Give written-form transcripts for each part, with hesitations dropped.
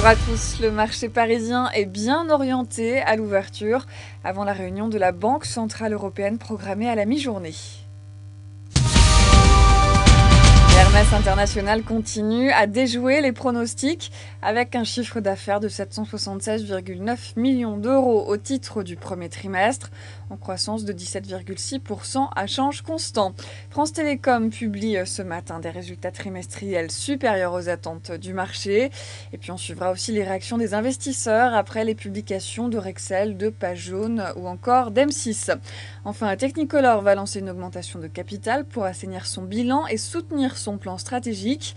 Bonjour à tous, le marché parisien est bien orienté à l'ouverture avant la réunion de la Banque centrale européenne programmée à la mi-journée. L'Hermès International continue à déjouer les pronostics avec un chiffre d'affaires de 776,9 millions d'euros au titre du premier trimestre, en croissance de 17,6% à change constant. France Télécom publie ce matin des résultats trimestriels supérieurs aux attentes du marché. Et puis on suivra aussi les réactions des investisseurs après les publications de Rexel, de Page Jaune ou encore d'M6. Enfin, Technicolor va lancer une augmentation de capital pour assainir son bilan et soutenir son plan stratégique.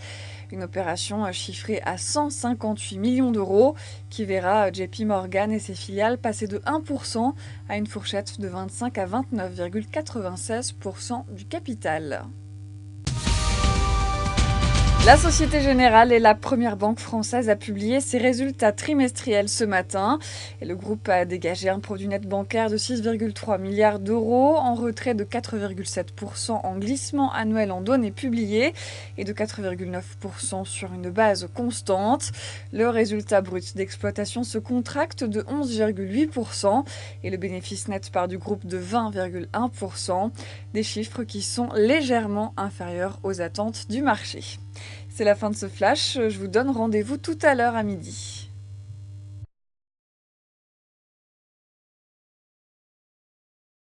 Une opération chiffrée à 158 millions d'euros qui verra JP Morgan et ses filiales passer de 1% à une fourchette de 25 à 29,96% du capital. La Société Générale est la première banque française à publier ses résultats trimestriels ce matin. Et le groupe a dégagé un produit net bancaire de 6,3 milliards d'euros, en retrait de 4,7% en glissement annuel en données publiées et de 4,9% sur une base constante. Le résultat brut d'exploitation se contracte de 11,8% et le bénéfice net part du groupe de 20,1%. Des chiffres qui sont légèrement inférieurs aux attentes du marché. C'est la fin de ce flash, je vous donne rendez-vous tout à l'heure à midi.